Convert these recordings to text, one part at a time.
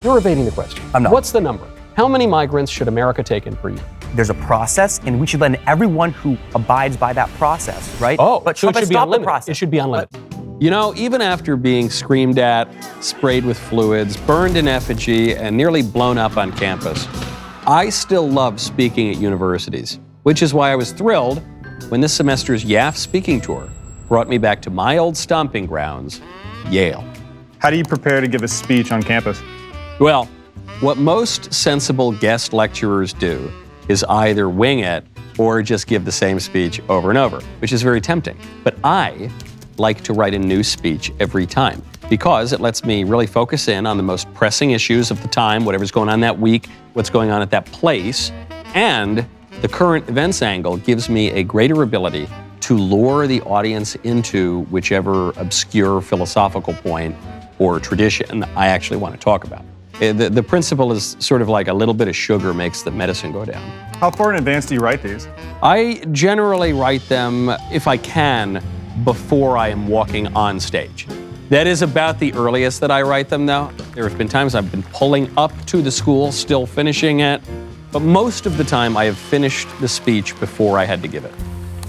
You're evading the question. I'm not. What's the number? How many migrants should America take in per year? There's a process, and we should let in everyone who abides by that process, right? Oh, but so Trump it has should be stopped the unlimited. process. It should be unlimited. You know, even after being screamed at, sprayed with fluids, burned in effigy, and nearly blown up on campus, I still love speaking at universities, which is why I was thrilled when this semester's YAF speaking tour brought me back to my old stomping grounds, Yale. How do you prepare to give a speech on campus? Well, what most sensible guest lecturers do is either wing it or just give the same speech over and over, which is very tempting. But I like to write a new speech every time because it lets me really focus in on the most pressing issues of the time, whatever's going on that week, what's going on at that place, and the current events angle gives me a greater ability to lure the audience into whichever obscure philosophical point or tradition I actually want to talk about. The principle is sort of like a little bit of sugar makes the medicine go down. How far in advance do you write these? I generally write them, if I can, before I am walking on stage. That is about the earliest that I write them, though. There have been times I've been pulling up to the school, still finishing it, but most of the time I have finished the speech before I had to give it.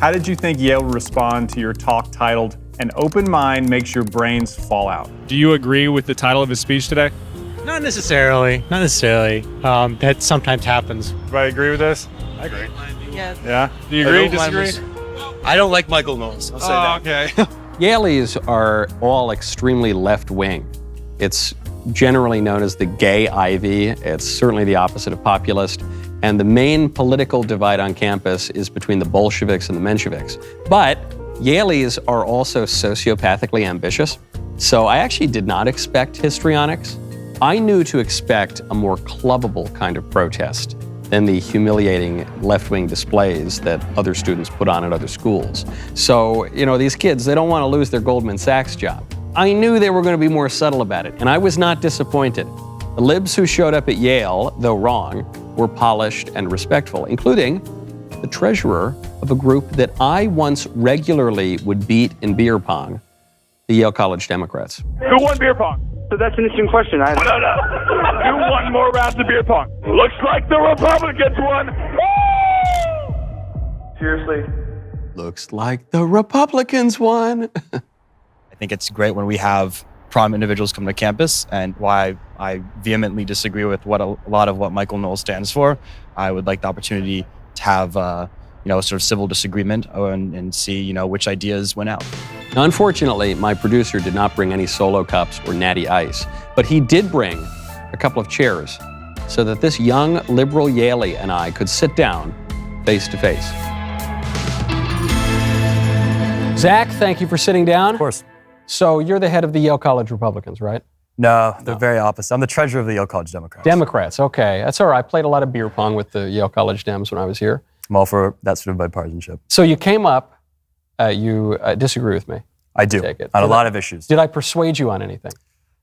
How did you think Yale would respond to your talk titled, "An Open Mind Makes Your Brains Fall Out"? Do you agree with the title of his speech today? Not necessarily. That sometimes happens. Everybody agree with this? I agree. Yeah? Do you agree, disagree? I don't like Michael Knowles. I'll say that. Okay. Yaleys are all extremely left-wing. It's generally known as the gay ivy. It's certainly the opposite of populist. And the main political divide on campus is between the Bolsheviks and the Mensheviks. But Yaleys are also sociopathically ambitious. So I actually did not expect histrionics. I knew to expect a more clubbable kind of protest than the humiliating left-wing displays that other students put on at other schools. So, you know, these kids, they don't want to lose their Goldman Sachs job. I knew they were going to be more subtle about it, and I was not disappointed. The libs who showed up at Yale, though wrong, were polished and respectful, including the treasurer of a group that I once regularly would beat in beer pong, the Yale College Democrats. Who won beer pong? So that's an interesting question. No. Who won more rounds of beer pong? Looks like the Republicans won. Woo! Seriously? Looks like the Republicans won. I think it's great when we have prominent individuals come to campus, and why I vehemently disagree with what a lot of what Michael Knowles stands for. I would like the opportunity to have sort of civil disagreement and see, which ideas win out. Now, unfortunately, my producer did not bring any solo cups or natty ice, but he did bring a couple of chairs so that this young liberal Yaley and I could sit down face to face. Zach, thank you for sitting down. Of course. So you're the head of the Yale College Republicans, right? No, the very opposite. I'm the treasurer of the Yale College Democrats. Democrats, okay. That's all right. I played a lot of beer pong with the Yale College Dems when I was here. I'm all for that sort of bipartisanship. So you came up, you disagree with me. I do, on a lot of issues. Did I persuade you on anything?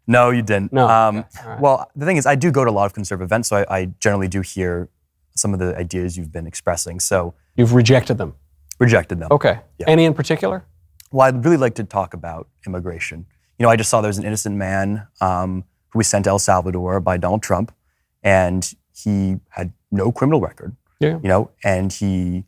No, you didn't. No. Okay. All right. Well, the thing is, I do go to a lot of conservative events, so I generally do hear some of the ideas you've been expressing. So You've rejected them? rejected them. Okay. Yeah. Any in particular? Well, I'd really like to talk about immigration. I just saw there was an innocent man who was sent to El Salvador by Donald Trump, and he had no criminal record. Yeah. And he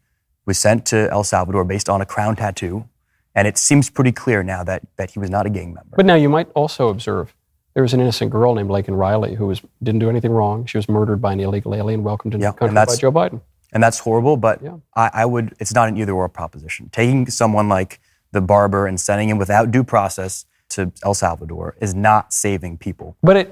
was sent to El Salvador based on a crown tattoo, and it seems pretty clear now that he was not a gang member. But now you might also observe there was an innocent girl named Laken Riley who didn't do anything wrong. She was murdered by an illegal alien welcomed into the country by Joe Biden. And that's horrible, but Yeah. it's not an either-or proposition. Taking someone like the barber and sending him without due process to El Salvador is not saving people. But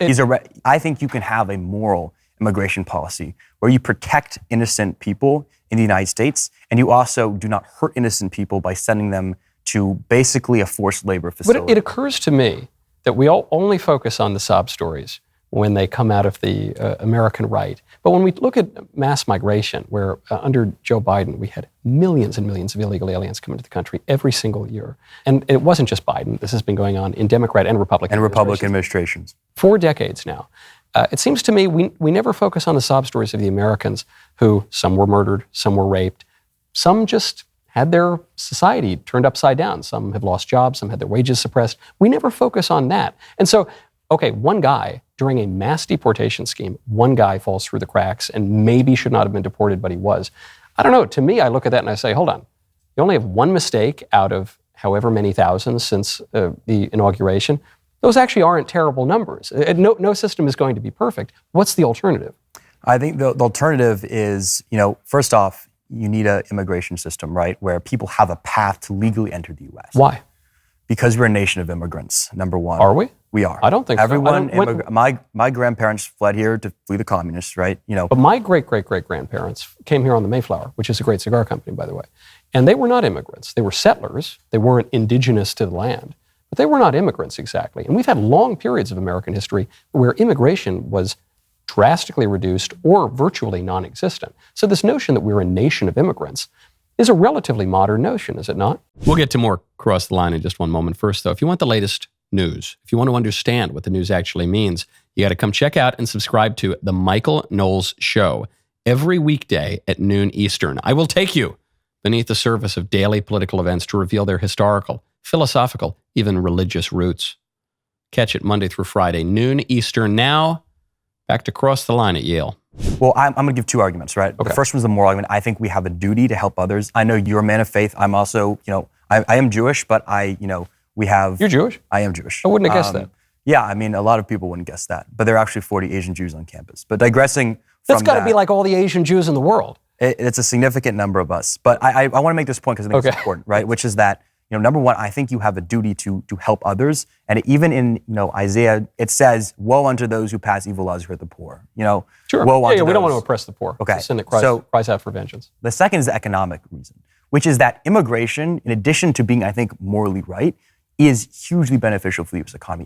I think you can have a moral immigration policy where you protect innocent people in the United States, and you also do not hurt innocent people by sending them to basically a forced labor facility. But it occurs to me that we all only focus on the sob stories when they come out of the American right. But when we look at mass migration, where under Joe Biden, we had millions and millions of illegal aliens come into the country every single year. And it wasn't just Biden. This has been going on in Democrat and Republican administrations. 4 decades now. It seems to me we never focus on the sob stories of the Americans who, some were murdered, some were raped, some just had their society turned upside down. Some have lost jobs, some had their wages suppressed. We never focus on that. And so okay, one guy during a mass deportation scheme, one guy falls through the cracks and maybe should not have been deported, but he was. I don't know. To me, I look at that and I say, hold on. You only have one mistake out of however many thousands since the inauguration. Those actually aren't terrible numbers. No system is going to be perfect. What's the alternative? I think the alternative is, first off, you need an immigration system, right, where people have a path to legally enter the U.S. Why? Because we're a nation of immigrants, number one. Are we? We are. I don't think Everyone, so. my grandparents fled here to flee the communists, right? But my great-great-great-grandparents came here on the Mayflower, which is a great cigar company, by the way. And they were not immigrants. They were settlers. They weren't indigenous to the land. But they were not immigrants exactly. And we've had long periods of American history where immigration was drastically reduced or virtually non-existent. So this notion that we're a nation of immigrants is a relatively modern notion, is it not? We'll get to more Cross the Line in just one moment. First, though, if you want the latest news, if you want to understand what the news actually means, you got to come check out and subscribe to The Michael Knowles Show every weekday at noon Eastern. I will take you beneath the surface of daily political events to reveal their historical, philosophical, even religious roots. Catch it Monday through Friday, noon Eastern. Now, back to Cross the Line at Yale. Well, I'm going to give two arguments, right? Okay. The first one's the moral argument. I think we have a duty to help others. I know you're a man of faith. I'm also, I am Jewish, but we have... You're Jewish? I am Jewish. I wouldn't have guessed that. Yeah, I mean, a lot of people wouldn't guess that. But there are actually 40 Asian Jews on campus. But digressing from That's got to be like all the Asian Jews in the world. It's a significant number of us. But I want to make this point because I think it's important, right? Which is that, number one, I think you have a duty to help others. And even in, Isaiah, it says, woe unto those who pass evil laws who hurt the poor. Sure. Woe unto we don't those. want to oppress the poor. Okay. It's a sin that cries out for vengeance. The second is the economic reason, which is that immigration, in addition to being, I think, morally right, is hugely beneficial for the U.S. economy.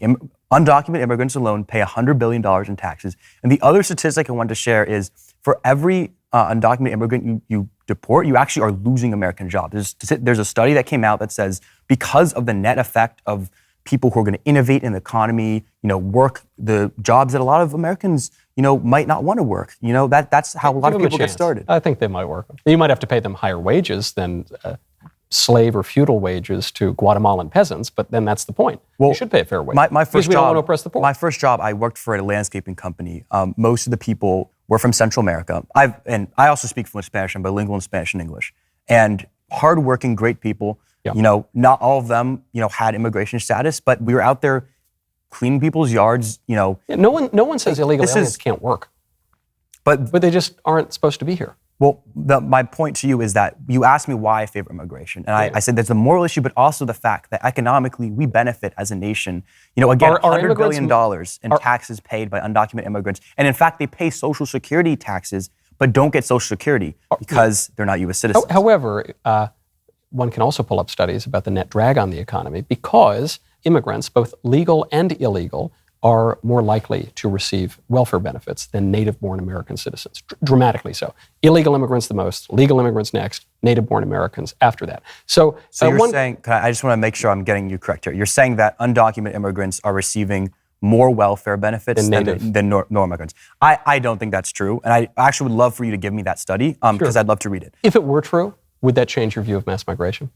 Undocumented immigrants alone pay $100 billion in taxes. And the other statistic I wanted to share is for every undocumented immigrant you deport, you actually are losing American jobs. There's a study that came out that says because of the net effect of people who are going to innovate in the economy, work the jobs that a lot of Americans, might not want to work. That's how a lot of people get started. I think they might work. You might have to pay them higher wages than slave or feudal wages to Guatemalan peasants, but then that's the point. Well, you should pay a fair wage. My first because we job, don't want to oppress the poor. My first job, I worked for a landscaping company. Most of the people were from Central America. I also speak fluent Spanish. I'm bilingual in Spanish and English. And hardworking, great people. Yeah. Not all of them, had immigration status, but we were out there cleaning people's yards. Yeah, no one says illegal aliens can't work, but they just aren't supposed to be here. Well, my point to you is that you asked me why I favor immigration. And I said there's a moral issue, but also the fact that economically we benefit as a nation. Again, $100 billion in taxes paid by undocumented immigrants. And in fact, they pay Social Security taxes, but don't get Social Security because they're not U.S. citizens. However, one can also pull up studies about the net drag on the economy because immigrants, both legal and illegal, are more likely to receive welfare benefits than native-born American citizens, dramatically so. Illegal immigrants the most, legal immigrants next, native-born Americans after that. So you're saying, I just want to make sure I'm getting you correct here. You're saying that undocumented immigrants are receiving more welfare benefits than normal immigrants. I don't think that's true, and I actually would love for you to give me that study because I'd love to read it. If it were true, would that change your view of mass migration?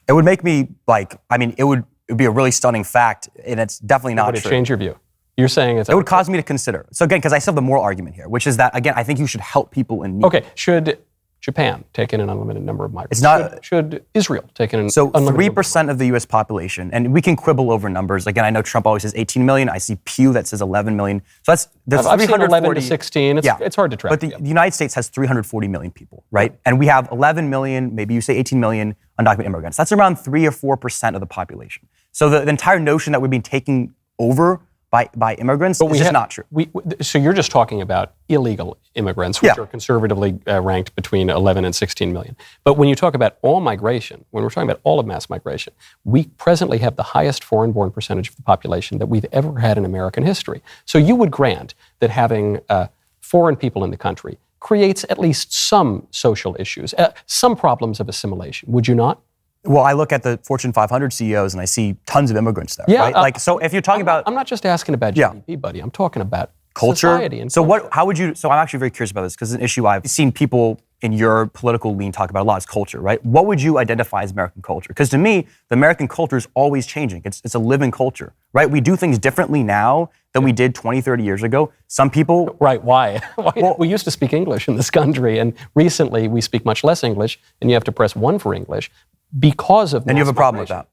It would make me it would be a really stunning fact, and it's definitely not true. Would it change your view? You're saying it would cause me to consider. So again, because I still have the moral argument here, which is that, again, I think you should help people in need. Okay, should Japan take in an unlimited number of migrants? It's not. Should Israel take in an so unlimited 3% of the U.S. population, and we can quibble over numbers. Again, I know Trump always says 18 million. I see Pew that says 11 million. So there's I've seen 11 to 16. It's hard to track. But the United States has 340 million people, right? And we have 11 million, maybe you say 18 million undocumented immigrants. That's around 3 or 4% of the population. So the entire notion that we've been taking over by immigrants is just not true. So you're just talking about illegal immigrants, which are conservatively ranked between 11 and 16 million. But when you talk about all migration, when we're talking about all of mass migration, we presently have the highest foreign-born percentage of the population that we've ever had in American history. So you would grant that having foreign people in the country creates at least some social issues, some problems of assimilation, would you not? Well, I look at the Fortune 500 CEOs and I see tons of immigrants there, yeah, right? So if you're talking about... I'm not just asking about GDP, buddy. I'm talking about culture. Society and so culture. how would you... So I'm actually very curious about this because it's an issue I've seen people in your political lean talk about a lot is culture, right? What would you identify as American culture? Because to me, the American culture is always changing. It's a living culture, right? We do things differently now than we did 20, 30 years ago. Some people... Right, why? Well, we used to speak English in this country, and recently we speak much less English, and you have to press 1 for English because of... And you have a problem with that?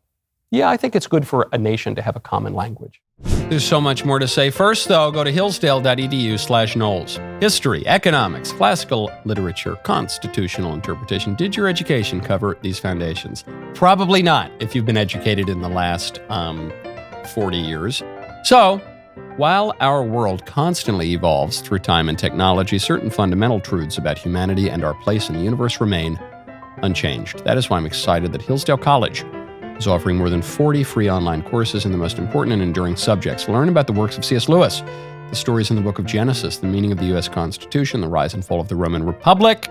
Yeah, I think it's good for a nation to have a common language. There's so much more to say. First, though, go to hillsdale.edu/Knowles. History, economics, classical literature, constitutional interpretation. Did your education cover these foundations? Probably not, if you've been educated in the last 40 years. So, while our world constantly evolves through time and technology, certain fundamental truths about humanity and our place in the universe remain unchanged. That is why I'm excited that Hillsdale College is offering more than 40 free online courses in the most important and enduring subjects. Learn about the works of C.S. Lewis, the stories in the book of Genesis, the meaning of the U.S. Constitution, the rise and fall of the Roman Republic,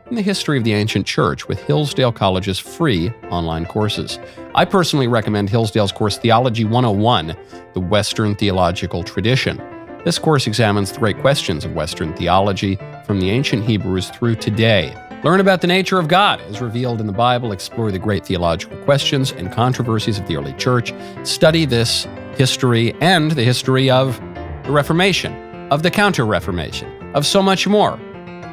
and the history of the ancient church with Hillsdale College's free online courses. I personally recommend Hillsdale's course Theology 101, the Western Theological Tradition. This course examines the great questions of Western theology from the ancient Hebrews through today. Learn about the nature of God as revealed in the Bible, explore the great theological questions and controversies of the early church, study this history and the history of the Reformation, of the Counter-Reformation, of so much more.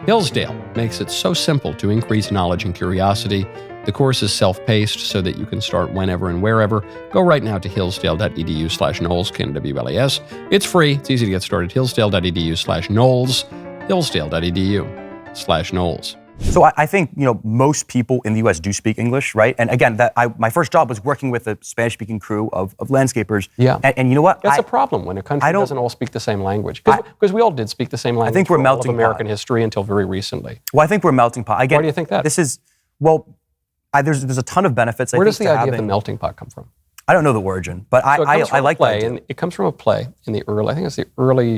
Hillsdale makes it so simple to increase knowledge and curiosity. The course is self-paced so that you can start whenever and wherever. Go right now to hillsdale.edu/Knowles, K-N-W-L-E-S. It's free. It's easy to get started. hillsdale.edu/Knowles, hillsdale.edu/Knowles. So I think, most people in the U.S. do speak English, right? And again, my first job was working with a Spanish-speaking crew of landscapers. Yeah. And you know what? That's a problem when a country doesn't all speak the same language. Because we all did speak the same language. I think we're for melting all of American pot. history until very recently. Well, I think we're melting pot. Again, Why do you think that? There's a ton of benefits. Where does the idea of the melting pot come from? I don't know the origin, but I like play, that. And it comes from a play in the early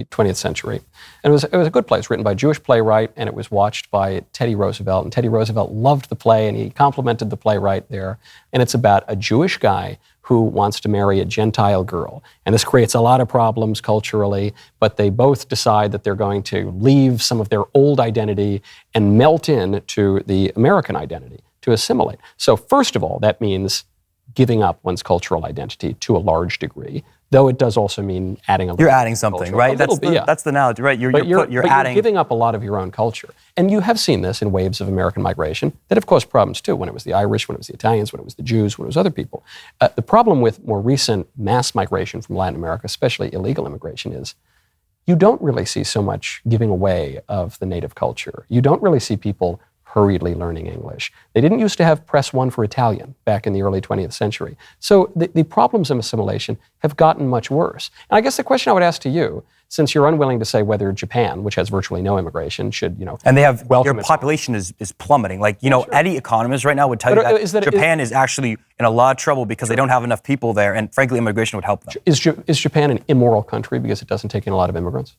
20th century. And it was a good play. It's written by a Jewish playwright, and it was watched by Teddy Roosevelt. And Teddy Roosevelt loved the play, and he complimented the playwright there. And it's about a Jewish guy who wants to marry a Gentile girl. And this creates a lot of problems culturally, but they both decide that they're going to leave some of their old identity and melt in to the American identity, to assimilate. So first of all, that means giving up one's cultural identity to a large degree, though it does also mean adding a little. You're adding something, right? That's the analogy, right? You're giving up a lot of your own culture. And you have seen this in waves of American migration that have caused problems too, when it was the Irish, when it was the Italians, when it was the Jews, when it was other people. The problem with more recent mass migration from Latin America, especially illegal immigration, is you don't really see so much giving away of the native culture. You don't really see people hurriedly learning English. They didn't used to have press 1 for Italian back in the early 20th century. So the problems of assimilation have gotten much worse. And I guess the question I would ask to you, since you're unwilling to say whether Japan, which has virtually no immigration, should, and they have, welcome your population is plummeting. Sure. Any economist right now would tell you that Japan is actually in a lot of trouble because they don't have enough people there, and frankly, immigration would help them. Is Japan an immoral country because it doesn't take in a lot of immigrants?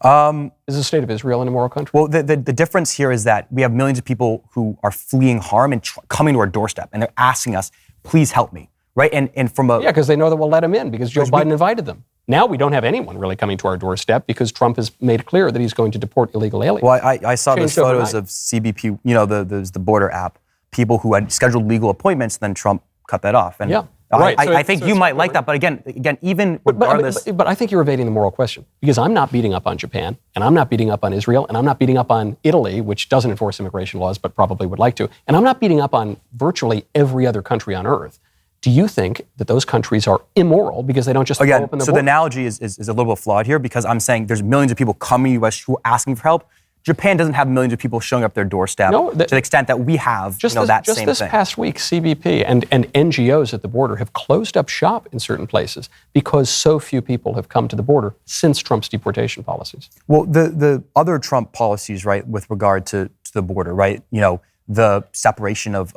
Is the state of Israel an immoral country? Well, the difference here is that we have millions of people who are fleeing harm and coming to our doorstep, and they're asking us, please help me, right? And from a... Yeah, because they know that we'll let them in because Joe Biden invited them. Now we don't have anyone really coming to our doorstep because Trump has made clear that he's going to deport illegal aliens. Well, I saw those photos of CBP, the border app, people who had scheduled legal appointments, then Trump cut that off. And yeah. Right. I think you might like that, but again, even regardless... But I think you're evading the moral question, because I'm not beating up on Japan, and I'm not beating up on Israel, and I'm not beating up on Italy, which doesn't enforce immigration laws, but probably would like to, and I'm not beating up on virtually every other country on earth. Do you think that those countries are immoral because they don't just throw open the so border? The analogy is a little bit flawed here, because I'm saying there's millions of people coming to the U.S. who are asking for help. Japan doesn't have millions of people showing up their doorstep to the extent that we have that same thing. Just this past week, CBP and NGOs at the border have closed up shop in certain places because so few people have come to the border since Trump's deportation policies. Well, the other Trump policies, right, with regard to the border, right, the separation of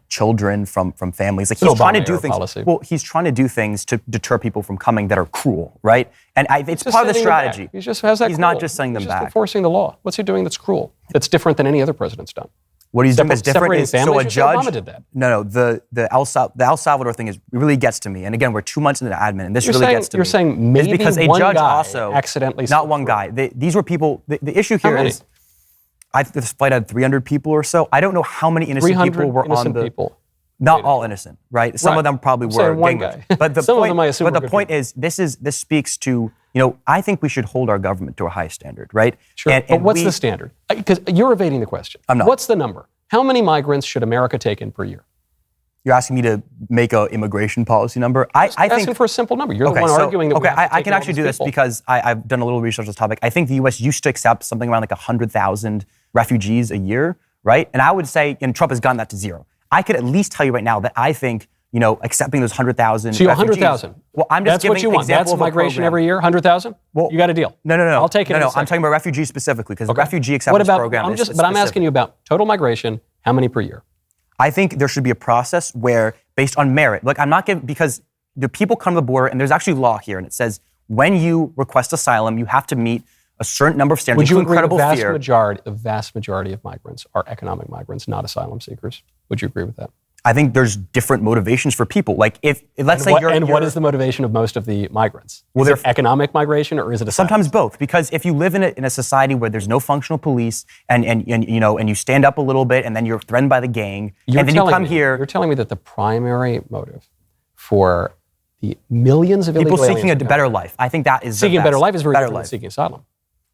children from families. Like he's trying to do things. Policy. Well, he's trying to do things to deter people from coming that are cruel, right? And it's part of the strategy. He just has that. He's not just sending them back. He's enforcing the law. What's he doing that's cruel? That's different than any other president's done. What he's doing is different. Is, so a judge. Obama did that. No. The El Salvador thing really gets to me. And again, we're 2 months into the admin, and this really gets to me. You're saying maybe because a one judge guy also accidentally. Not one guy. These were people. The issue here is I think this flight had 300 people or so. I don't know how many innocent people were on the. People. Not all innocent, right? Some of them probably were. One guy. But the Some point, of them I assume but the point is, this speaks to, I think we should hold our government to a high standard, right? Sure. But what's the standard? Because you're evading the question. I'm not. What's the number? How many migrants should America take in per year? You're asking me to make an immigration policy number? I think asking for a simple number. You're the one arguing that. Okay, we have to I can actually do this because I've done a little research on this topic. I think the U.S. used to accept something around like 100,000 refugees a year, right? And I would say, and Trump has gotten that to zero. I could at least tell you right now that I think, accepting those 100,000. So you're 100,000. Well, I'm just giving an example of migration every year. 100,000. Well, you got a deal. No. I'll take it. No, I'm talking about refugees specifically because the refugee acceptance program is specific. But I'm asking you about total migration. How many per year? I think there should be a process where, based on merit, look, I'm not giving, because the people come to the border, and there's actually law here, and it says when you request asylum, you have to meet a certain number of standards. Would you agree the vast majority of migrants are economic migrants, not asylum seekers? Would you agree with that? I think there's different motivations for people. Like let's say what is the motivation of most of the migrants? Well, is it economic migration or is it sometimes both? Because if you live in a society where there's no functional police and you stand up a little bit and then you're threatened by the gang, and then you come here. You're telling me that the primary motive for the millions of illegal people seeking a better life, I think that is seeking a better life is very different than seeking asylum.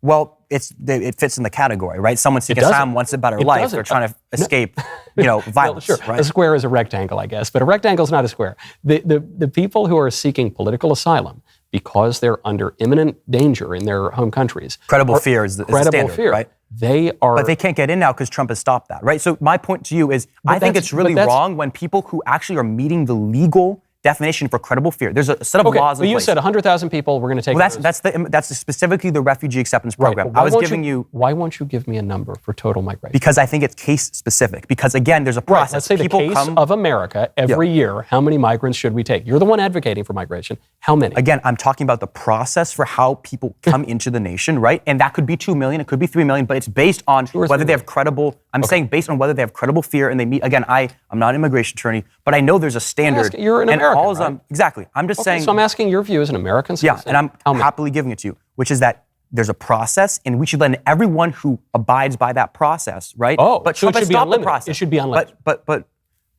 Well, it fits in the category, right? Someone seeking asylum wants a better life. They're trying to escape, violence. Sure. Right? A square is a rectangle, I guess, but a rectangle is not a square. The people who are seeking political asylum because they're under imminent danger in their home countries. Credible fear is the standard, right? They are. But they can't get in now because Trump has stopped that, right? So my point to you is, I think it's really wrong when people who actually are meeting the legal definition for credible fear. There's a set of laws in place. You said 100,000 people. We're going to take. Well, that's specifically the refugee acceptance program. Right, I was giving you. Why won't you give me a number for total migration? Because I think it's case specific. Because again, there's a process. Let's say people the case of America every year. How many migrants should we take? You're the one advocating for migration. How many? Again, I'm talking about the process for how people come into the nation, right? And that could be 2 million, it could be 3 million, but it's based on whether they have credible. I'm saying based on whether they have credible fear and they meet. Again, I'm not an immigration attorney, but I know there's a standard. You're an American, right? Exactly. I'm just saying. So I'm asking your view as an American citizen. Yeah, and I'm happily giving it to you, which is that there's a process, and we should let in everyone who abides by that process, right? Oh, but so Trump has stopped the process. It should be unlimited. But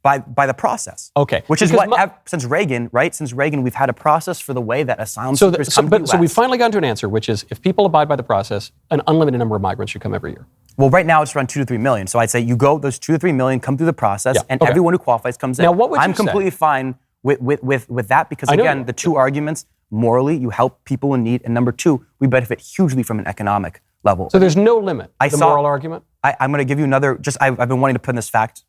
by the process. Okay. Which is since Reagan, right? Since Reagan, we've had a process for the way that asylum seekers come to the US. So we've finally gotten to an answer, which is if people abide by the process, an unlimited number of migrants should come every year. Well, right now it's around 2 to 3 million. So I'd say those 2 to 3 million come through the process, and everyone who qualifies comes in. Now, what would you I'm completely fine with that because, again, the two arguments, morally, you help people in need, and number two, we benefit hugely from an economic level. So there's no limit to the moral argument? I'm going to give you another, I've been wanting to put in this fact,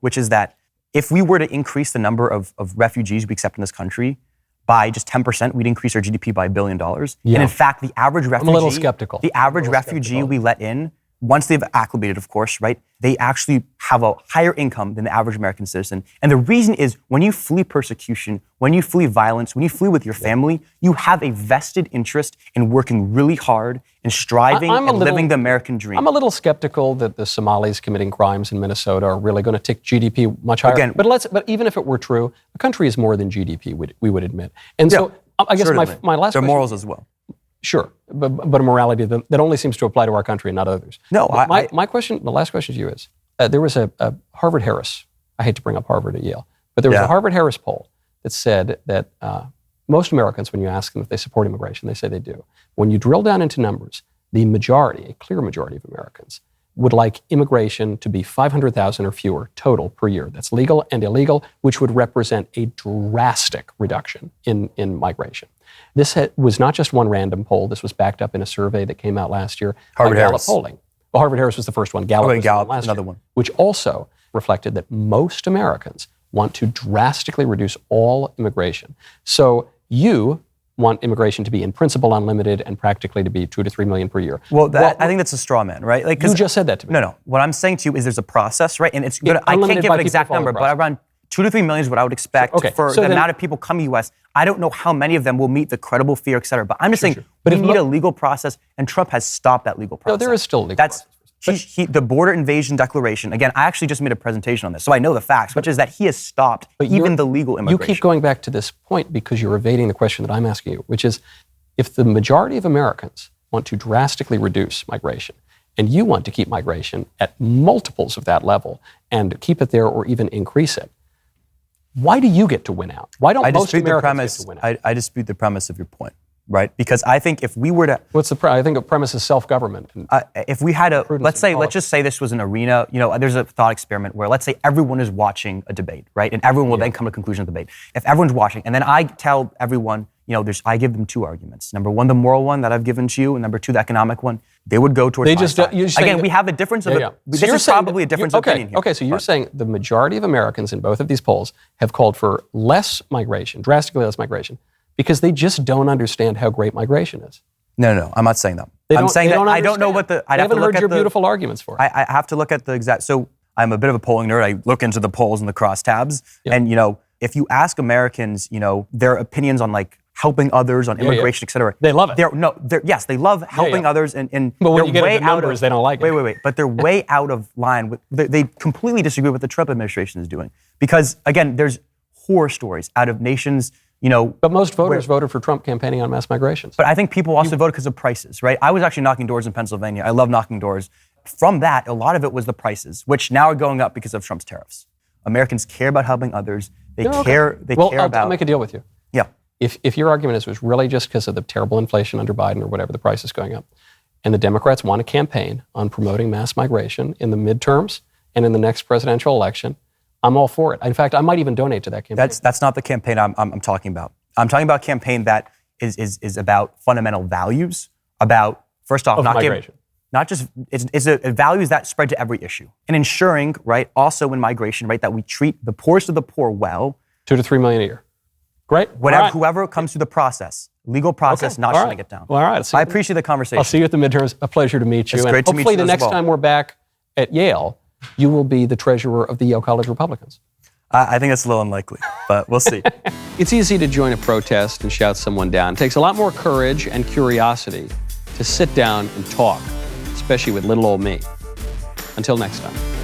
which is that if we were to increase the number of refugees we accept in this country by just 10%, we'd increase our GDP by $1 billion. Yeah. And in fact, the average refugee, I'm a little skeptical. The average refugee we let in, once they've acclimated, of course, right, they actually have a higher income than the average American citizen. And the reason is when you flee persecution, when you flee violence, when you flee with your family, you have a vested interest in working really hard and striving and living the American dream. I'm a little skeptical that the Somalis committing crimes in Minnesota are really going to take GDP much higher. Again, but even if it were true, a country is more than GDP, we would admit. And so I guess my last Their question, morals as well. Sure, but a morality that only seems to apply to our country and not others. No, my question, the last question to you is, there was a Harvard-Harris, I hate to bring up Harvard at Yale, but there was a Harvard-Harris poll that said that most Americans, when you ask them if they support immigration, they say they do. When you drill down into numbers, the majority, a clear majority of Americans, would like immigration to be 500,000 or fewer total per year. That's legal and illegal, which would represent a drastic reduction in migration. This was not just one random poll. This was backed up in a survey that came out last year by Gallup polling. Well, Harvard-Harris was the first one. Gallup was last another year, one. which also reflected that most Americans want to drastically reduce all immigration. So you want immigration to be in principle unlimited and practically to be 2 to 3 million per year. Well, I think that's a straw man, right? Like, you just said that to me. No. What I'm saying to you is there's a process, right? And it's good. I can't give an exact number, but around 2 to 3 million is what I would expect for the amount of people coming to the U.S. I don't know how many of them will meet the credible fear, et cetera. But I'm just saying we need a legal process, and Trump has stopped that legal process. No, there is still a legal process. The border invasion declaration, again, I actually just made a presentation on this, so I know the facts, which is that he has stopped even the legal immigration. You keep going back to this point because you're evading the question that I'm asking you, which is if the majority of Americans want to drastically reduce migration, and you want to keep migration at multiples of that level and keep it there or even increase it. Why do you get to win out? Why don't most Americans get to win out? I dispute the premise of your point, right? Because I think if we were to... I think the premise is self-government. If we had let's just say this was an arena, there's a thought experiment where let's say everyone is watching a debate, right? And everyone will then come to a conclusion of the debate. If everyone's watching, and then I tell everyone, I give them two arguments. Number one, the moral one that I've given to you, and number two, the economic one. They would go towards my side. Again, we have a difference of this is probably a difference of opinion here. Okay, so you're saying the majority of Americans in both of these polls have called for less migration, drastically less migration, because they just don't understand how great migration is. No, I'm not saying that. I'm saying that I don't know what the... I haven't heard your beautiful arguments for it. I have to look at the exact... So I'm a bit of a polling nerd. I look into the polls and the crosstabs. Yeah. And, if you ask Americans, their opinions on like helping others, on immigration, et cetera. They love it. Yes, they love helping others. And but when you get into numbers, they don't like it. Wait. But they're way out of line. They completely disagree with what the Trump administration is doing. Because, again, there's horror stories out of nations, But most voters voted for Trump campaigning on mass migrations. But I think people also voted because of prices, right? I was actually knocking doors in Pennsylvania. I love knocking doors. From that, a lot of it was the prices, which now are going up because of Trump's tariffs. Americans care about helping others. They care about... I'll make a deal with you. Yeah. If your argument is it was really just because of the terrible inflation under Biden or whatever, the price is going up, and the Democrats want to campaign on promoting mass migration in the midterms and in the next presidential election, I'm all for it. In fact, I might even donate to that campaign. That's not the campaign I'm talking about. I'm talking about a campaign that is about fundamental values, about, first off, it's values that spread to every issue. And ensuring, right, also in migration, right, that we treat the poorest of the poor well. 2 to 3 million a year. Great. Whoever comes through the process, legal process, not shutting it down. Well, all right. I appreciate the conversation. I'll see you at the midterms. A pleasure to meet you. It's great to meet you. Hopefully the next time we're back at Yale, you will be the treasurer of the Yale College Republicans. I think that's a little unlikely, but we'll see. It's easy to join a protest and shout someone down. It takes a lot more courage and curiosity to sit down and talk, especially with little old me. Until next time.